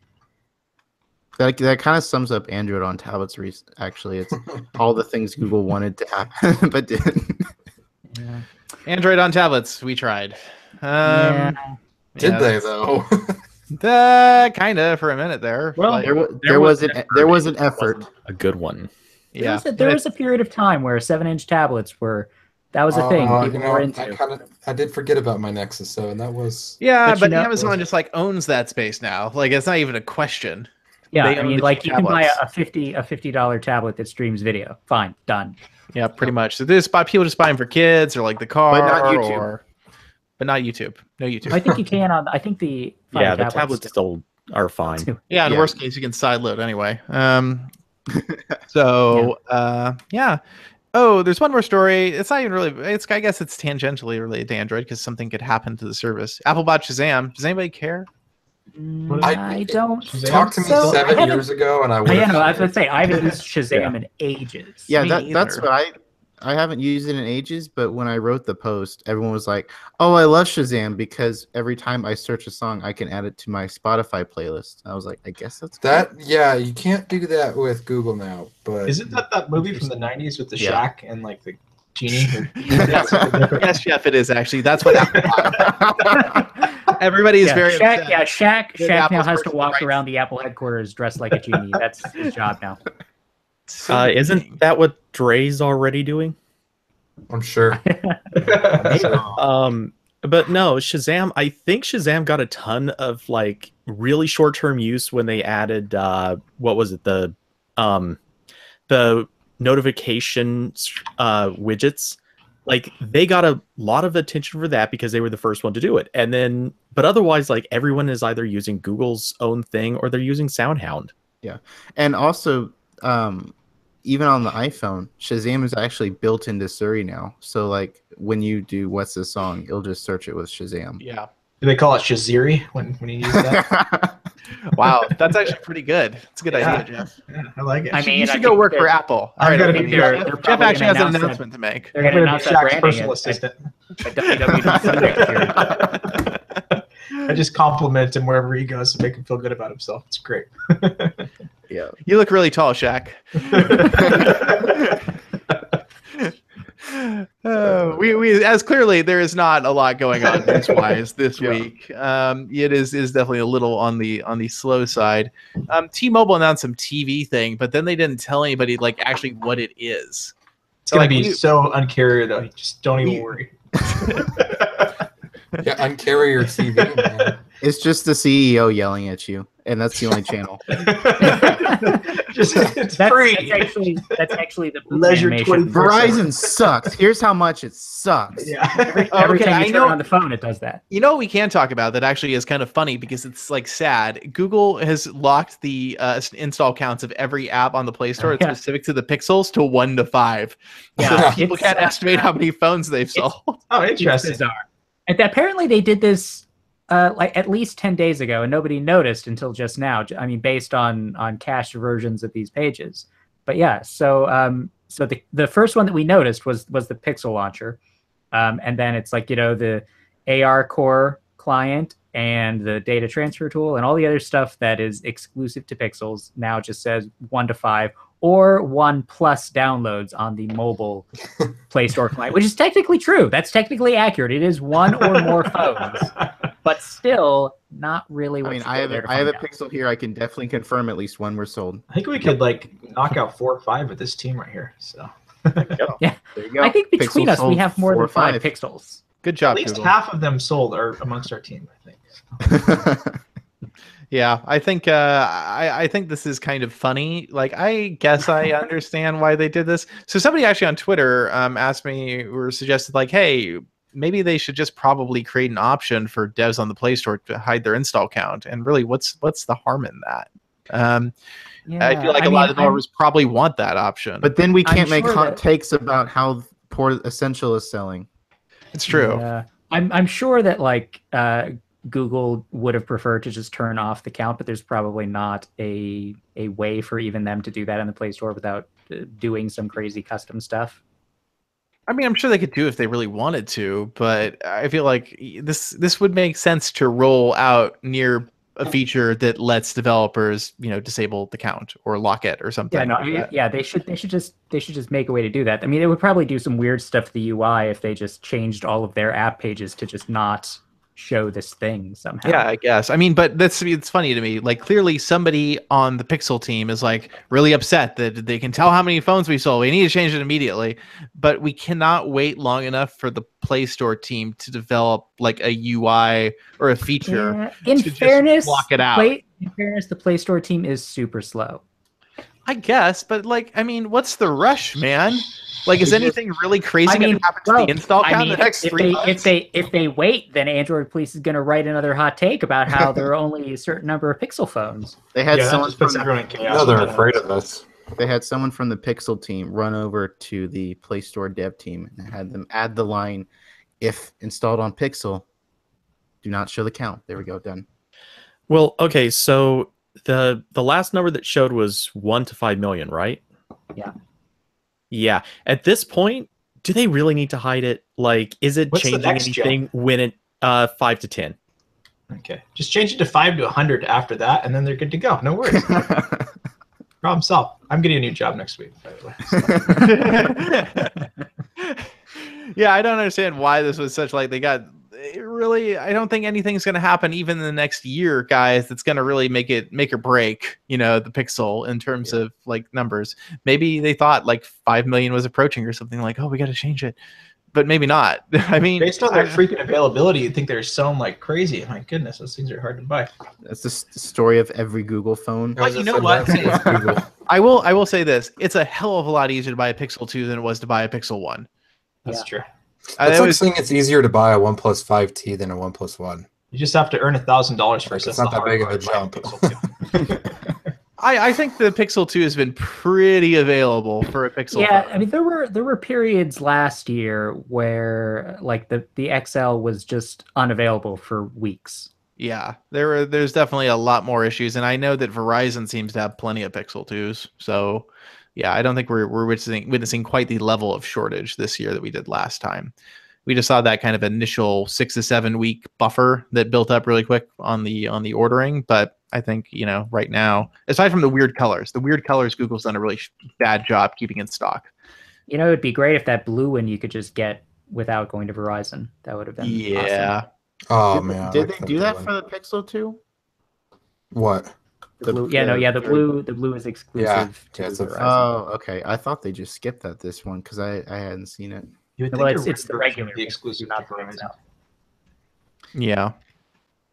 That kind of sums up Android on tablets. Actually, it's all the things Google wanted to happen but didn't. Yeah. Android on tablets, we tried. Did they though? Kind of for a minute there. Well, there was an effort, a good one. Yeah, there was a period of time where 7-inch tablets that was a thing people were into. I did forget about my Nexus, and that was but Amazon just owns that space now. It's not even a question. Yeah, I mean, you can buy a $50 tablet that streams video. Fine, done. Yeah, pretty much. So people just buy them for kids or the car, but not YouTube. But not YouTube. No YouTube. I think you can on. I think the tablets still are fine. Yeah, in worst case, you can sideload anyway. Oh, there's one more story. It's not even really. I guess it's tangentially related to Android because something could happen to the service. Apple bought Shazam. Does anybody care? I don't. Talk to me 7 years ago, and I would. I was gonna say I haven't used Shazam in ages. Yeah, that's what I haven't used it in ages. But when I wrote the post, everyone was like, "Oh, I love Shazam because every time I search a song, I can add it to my Spotify playlist." I was like, "I guess that's that." Cool. Yeah, you can't do that with Google now. But isn't that movie from the '90s with the shack and the genie? Yes, Jeff, it is actually. That's what happened. Everybody is very upset. Yeah, Shaq now has to walk around the Apple headquarters dressed like a genie. That's his job now. Isn't that what Dre's already doing? I'm sure. But no, Shazam. I think Shazam got a ton of like really short-term use when they added what was it, the notification widgets. Like they got a lot of attention for that because they were the first one to do it. And then, but otherwise, like everyone is either using Google's own thing or they're using SoundHound. Yeah, and also, even on the iPhone, Shazam is actually built into Siri now. So like when you do "What's the song," it'll just search it with Shazam. Yeah. Do they call it Shaziri when you use that? Wow, that's actually pretty good. It's a good idea, Jeff. Yeah, I like it. I mean, You should go work for Apple. All right, gotta everybody. be there. Jeff actually has an announcement to make. They're going to announce that Shaq's branding personal at assistant. WWDC next year. I just compliment him wherever he goes to make him feel good about himself. It's great. Yeah. You look really tall, Shaq. We as clearly there is not a lot going on news-wise this week. It is definitely a little on the slow side. T-Mobile announced some TV thing, but then they didn't tell anybody like actually what it is. It's gonna be so uncarrier though. Just don't even worry. Yeah, uncarrier TV, man. It's just the CEO yelling at you, and that's the only channel. It's free. That's actually the Leisure animation. 24/7. Verizon sucks. Here's how much it sucks. Yeah. Every Okay, time I you know- turn on the phone, it does that. You know what we can talk about that actually is kind of funny because it's like sad. Google has locked the install counts of every app on the Play Store that's specific to the Pixels to 1 to 5. Yeah, So people can't estimate how many phones they've sold. Oh, It's interesting. bizarre. And apparently they did this like at least 10 days ago, and nobody noticed until just now. I mean, based on cached versions of these pages. But yeah, so so the first one that we noticed was the Pixel launcher, and then it's like, you know, the AR Core client and the data transfer tool and all the other stuff that is exclusive to Pixels now just says 1 to 5 or 1+ downloads on the mobile Play Store client, which is technically true. That's technically accurate. It is 1 or more phones, but still not really. I mean, I have a Pixel here. I can definitely confirm at least 1 were sold. I think we could like knock out 4 or 5 with this team right here. So Yeah, there you go. I think between Pixel us we sold have more 4 than or 5 5. Pixels. Good job, at least Google. half of them sold are amongst our team, I think. Yeah, I think I think this is kind of funny. Like, I guess I understand why they did this. So somebody actually on Twitter asked me or suggested like, hey, maybe they should just probably create an option for devs on the Play Store to hide their install count. And really, what's the harm in that? I feel like a lot of developers probably want that option. But then we can't make sure hot that- takes about how poor Essential is selling. It's true. Yeah. I'm sure that like Google would have preferred to just turn off the count, but there's probably not a way for even them to do that in the Play Store without doing some crazy custom stuff. I mean, I'm sure they could do if they really wanted to, but I feel like this would make sense to roll out near a feature that lets developers, you know, disable the count or lock it or something. Yeah, they should just make a way to do that. I mean, it would probably do some weird stuff to the UI if they just changed all of their app pages to just not show this thing somehow. Yeah, I guess. I mean, but it's funny to me. Like, clearly somebody on the Pixel team is like really upset that they can tell how many phones we sold. We need to change it immediately, but we cannot wait long enough for the Play Store team to develop like a UI or a feature. In fairness, block it out. The Play Store team is super slow. I guess, but like, I mean, what's the rush, man? Like, is anything really crazy going to happen to the install count in the next 3 months? If they wait, then Android Police is going to write another hot take about how there are only a certain number of Pixel phones. They had someone that puts from everyone in chaos. No, they're afraid of us. They had someone from the Pixel team run over to the Play Store dev team and had them add the line, "If installed on Pixel, do not show the count." There we go, done. Well, okay, so the last number that showed was 1 to 5 million, right? Yeah. Yeah. At this point, do they really need to hide it? Like, is it What's the changing next anything when it 5 to 10? Okay, just change it to 5 to 100 after that, and then they're good to go. No worries. Problem solved. I'm getting a new job next week, by the way. Yeah, I don't understand why this was such like they got don't think anything's going to happen even in the next year, guys. That's going to really make or break, the Pixel in terms of like numbers. Maybe they thought like 5 million was approaching or something, like, oh, we got to change it. But maybe not. I mean, based on their freaking availability, you'd think they're selling like crazy. My goodness, those things are hard to buy. That's the story of every Google phone. But you know what? I will say this: it's a hell of a lot easier to buy a Pixel 2 than it was to buy a Pixel 1. That's true. It's like saying it's easier to buy a OnePlus 5T than a OnePlus 1. You just have to earn $1,000 first. It's not that big of a jump. I think the Pixel 2 has been pretty available for a Pixel phone. I mean, there were periods last year where like the XL was just unavailable for weeks. Yeah, there's definitely a lot more issues, and I know that Verizon seems to have plenty of Pixel 2s. So, yeah, I don't think we're witnessing quite the level of shortage this year that we did last time. We just saw that kind of initial 6 to 7 week buffer that built up really quick on the ordering, but I think, right now, aside from the weird colors, Google's done a really bad job keeping in stock. It'd be great if that blue one you could just get without going to Verizon. That would have been awesome. Oh man! Did they do that for the Pixel 2? What? The blue, the blue is exclusive to Verizon. Oh, okay. I thought they just skipped this one because I hadn't seen it. Well, it's the regular, the exclusive, not the Verizon. Yeah.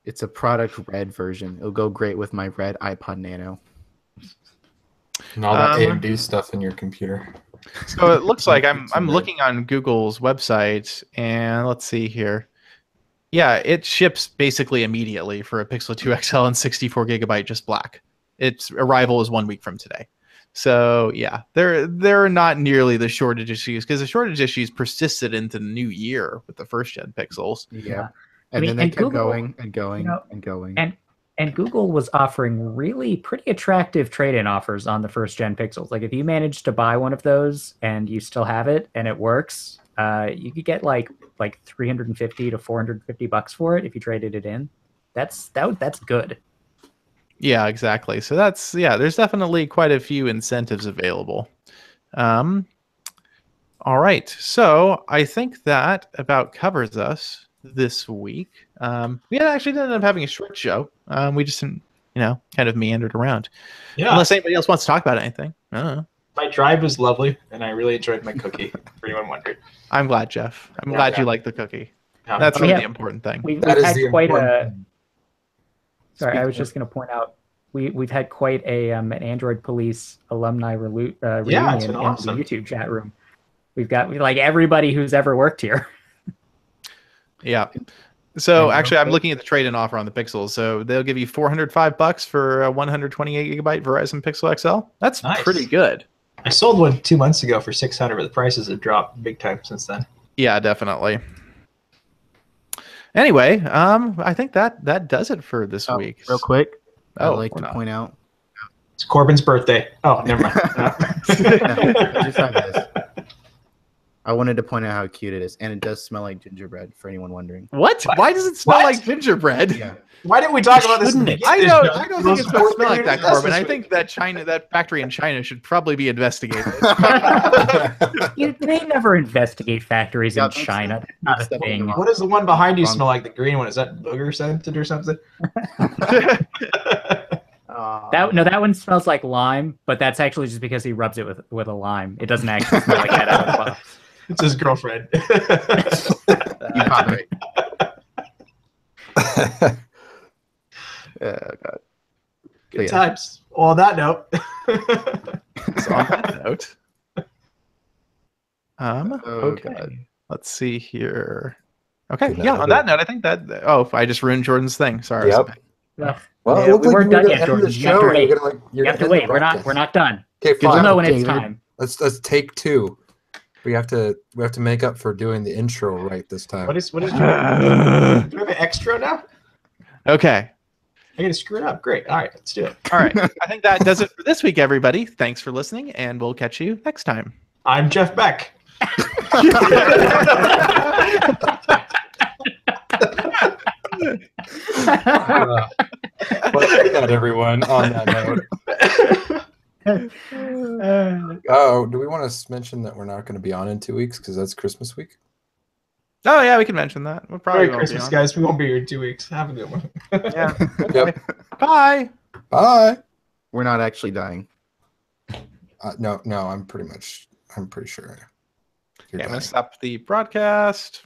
It's a product red version. It'll go great with my red iPod Nano. And all that AMD stuff in your computer. So it looks like I'm looking on Google's website, and let's see here. Yeah, it ships basically immediately for a Pixel 2 XL and 64 gigabyte just black. Its arrival is 1 week from today. So yeah, there are not nearly the shortage issues because the shortage issues persisted into the new year with the first gen Pixels. Yeah. And then they kept going and going and going. And Google was offering really pretty attractive trade-in offers on the first gen Pixels. Like if you managed to buy one of those and you still have it and it works, you could get like $350 to $450 for it if you traded it in. That's good. Yeah, exactly. So there's definitely quite a few incentives available. All right. So I think that about covers us this week. We actually didn't end up having a short show. We just, kind of meandered around. Yeah. Unless anybody else wants to talk about anything. I don't know. My drive was lovely, and I really enjoyed my cookie, for anyone wondering. I'm glad, Jeff. I'm glad you like the cookie. Yeah. That's really the important thing. We've had quite a... Sorry, I was just going to point out, we've had quite an Android Police alumni reunion in the YouTube chat room. We've got like everybody who's ever worked here. Yeah. So actually, I'm looking at the trade-in offer on the Pixels. So they'll give you $405 for a 128 gigabyte Verizon Pixel XL. That's pretty good. I sold one 2 months ago for $600, but the prices have dropped big time since then. Yeah, definitely. Anyway, I think that does it for this week. Real quick, I'd like to point out it's Corbin's birthday. Oh, never mind. I wanted to point out how cute it is, and it does smell like gingerbread. For anyone wondering, what? Why does it smell like gingerbread? Yeah. Why didn't we talk about this? I don't think it's supposed to smell like that, Corbin. I think that factory in China should probably be investigated. They never investigate factories in China. Not a thing. What does the one behind you smell like? The green one, is that booger scented or something? That one smells like lime, but that's actually just because he rubs it with a lime. It doesn't actually smell like that out of the box. It's his girlfriend. You pop it. Oh God. Good times. Well, on that note. So on that note. Okay. Let's see here. Okay. Yeah. On that note, I think that. Oh, I just ruined Jordan's thing. Sorry. Yep. Well, we weren't done yet, Jordan. You have to wait. We're not done. Okay, fine. You'll know when it's time. Let's take two. We have to make up for doing the intro right this time. What is do we have an extra now? Okay. I gotta screw it up. Great. All right, let's do it. All right. I think that does it for this week, everybody. Thanks for listening, and we'll catch you next time. I'm Jeff Beck. Well, take that, everyone. On that note. Oh, do we want to mention that we're not going to be on in 2 weeks because that's Christmas week? Oh yeah, we can mention that. We'll probably Merry Christmas, guys. We won't be here in 2 weeks. Have a good one. Yeah. Yep. Bye. Bye. We're not actually dying. No, I'm pretty sure. Okay, I'm gonna stop the broadcast.